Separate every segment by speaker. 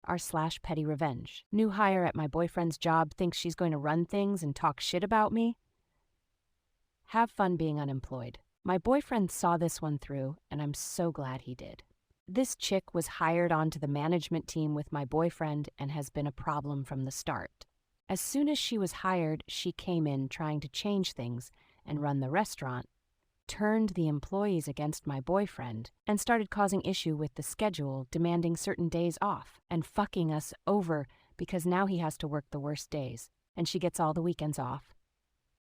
Speaker 1: r/pettyrevenge. New hire at my boyfriend's job thinks she's going to run things and talk shit about me. Have fun being unemployed. My boyfriend saw this one through, and I'm so glad he did. This chick was hired onto the management team with my boyfriend and has been a problem from the start. As soon as she was hired, she came in trying to change things and run the restaurant, turned the employees against my boyfriend, and started causing issue with the schedule, demanding certain days off, and fucking us over because now he has to work the worst days, and she gets all the weekends off.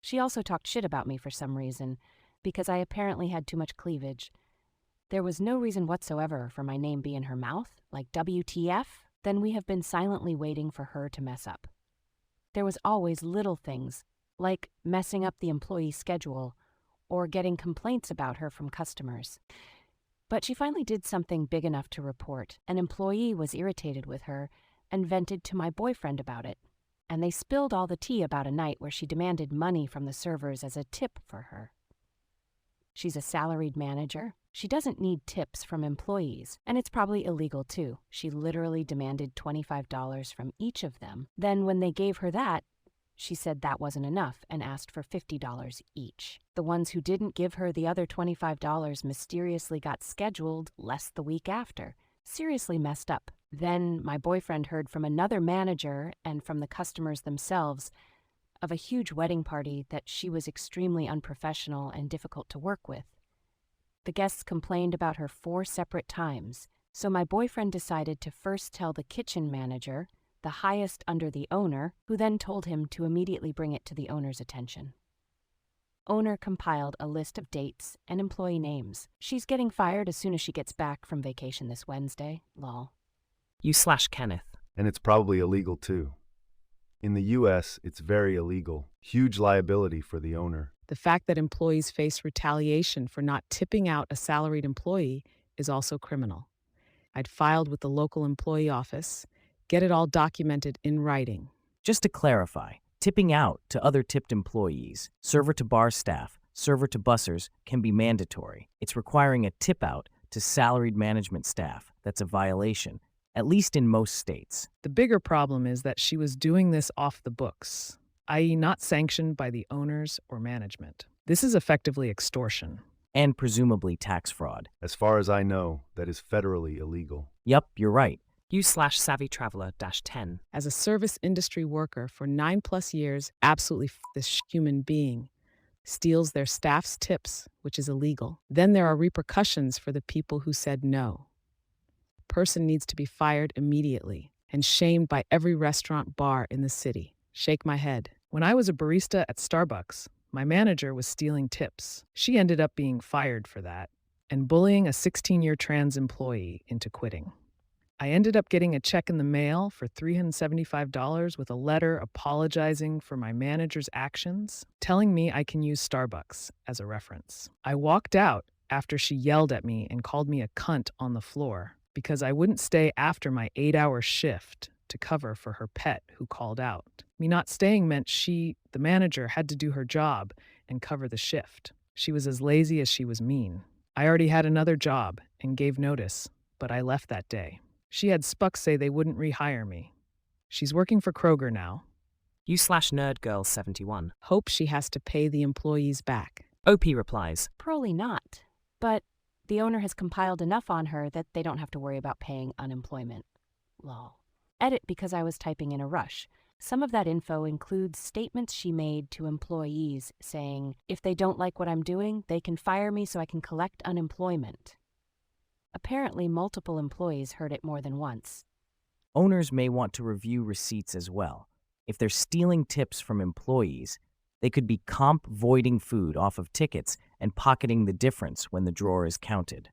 Speaker 1: She also talked shit about me for some reason, because I apparently had too much cleavage. There was no reason whatsoever for my name be in her mouth, like WTF, then we have been silently waiting for her to mess up. There was always little things, like messing up the employee schedule or getting complaints about her from customers. But she finally did something big enough to report. An employee was irritated with her and vented to my boyfriend about it, and they spilled all the tea about a night where she demanded money from the servers as a tip for her. She's a salaried manager. She doesn't need tips from employees, and it's probably illegal too. She literally demanded $25 from each of them. Then when they gave her that, she said that wasn't enough and asked for $50 each. The ones who didn't give her the other $25 mysteriously got scheduled less the week after. Seriously messed up. Then my boyfriend heard from another manager and from the customers themselves of a huge wedding party that she was extremely unprofessional and difficult to work with. The guests complained about her 4 separate times, so my boyfriend decided to first tell the kitchen manager, the highest under the owner, who then told him to immediately bring it to the owner's attention. Owner compiled a list of dates and employee names. She's getting fired as soon as she gets back from vacation this Wednesday, lol.
Speaker 2: You/Kenneth.
Speaker 3: And it's probably illegal too. In the US, it's very illegal. Huge liability for the owner.
Speaker 4: The fact that employees face retaliation for not tipping out a salaried employee is also criminal. I'd filed with the local employee office, get it all documented in writing.
Speaker 2: Just to clarify, tipping out to other tipped employees, server to bar staff, server to bussers, can be mandatory. It's requiring a tip out to salaried management staff that's a violation, at least in most states.
Speaker 4: The bigger problem is that she was doing this off the books, i.e. not sanctioned by the owners or management. This is effectively extortion.
Speaker 2: And presumably tax fraud.
Speaker 3: As far as I know, that is federally illegal.
Speaker 2: Yup, you're right.
Speaker 5: You/SavvyTraveler-10.
Speaker 4: As a service industry worker for 9+ years, absolutely this human being steals their staff's tips, which is illegal. Then there are repercussions for the people who said no. Person needs to be fired immediately and shamed by every restaurant bar in the city. Shake my head. When I was a barista at Starbucks, my manager was stealing tips. She ended up being fired for that and bullying a 16-year trans employee into quitting. I ended up getting a check in the mail for $375 with a letter apologizing for my manager's actions, telling me I can use Starbucks as a reference. I walked out after she yelled at me and called me a cunt on the floor because I wouldn't stay after my 8-hour shift to cover for her pet who called out. Me not staying meant she, the manager, had to do her job and cover the shift. She was as lazy as she was mean. I already had another job and gave notice, but I left that day. She had Spucks say they wouldn't rehire me. She's working for Kroger now.
Speaker 5: You/NerdGirl71.
Speaker 4: Hope she has to pay the employees back.
Speaker 5: OP replies.
Speaker 1: Probably not, but the owner has compiled enough on her that they don't have to worry about paying unemployment. Lol. Edit because I was typing in a rush. Some of that info includes statements she made to employees saying, if they don't like what I'm doing, they can fire me so I can collect unemployment. Apparently, multiple employees heard it more than once.
Speaker 2: Owners may want to review receipts as well. If they're stealing tips from employees, they could be comp-voiding food off of tickets and pocketing the difference when the drawer is counted.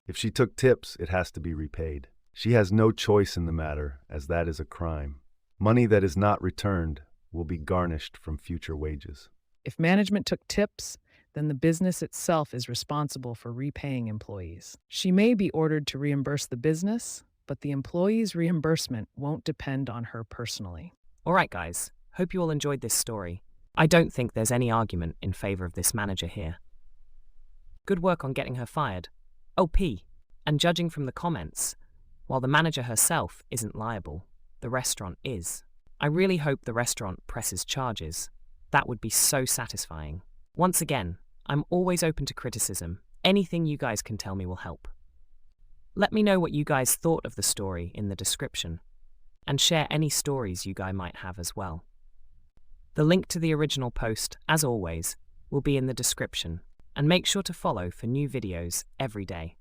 Speaker 3: If she took tips, it has to be repaid. She has no choice in the matter, as that is a crime. Money that is not returned will be garnished from future wages.
Speaker 4: If management took tips, then the business itself is responsible for repaying employees. She may be ordered to reimburse the business, but the employee's reimbursement won't depend on her personally.
Speaker 5: Alright guys, hope you all enjoyed this story. I don't think there's any argument in favor of this manager here. Good work on getting her fired. OP. And judging from the comments, While the manager herself isn't liable, the restaurant is. I really hope the restaurant presses charges. That would be so satisfying. Once again, I'm always open to criticism. Anything you guys can tell me will help. Let me know what you guys thought of the story in the description, and share any stories you guys might have as well. The link to the original post, as always, will be in the description, and make sure to follow for new videos every day.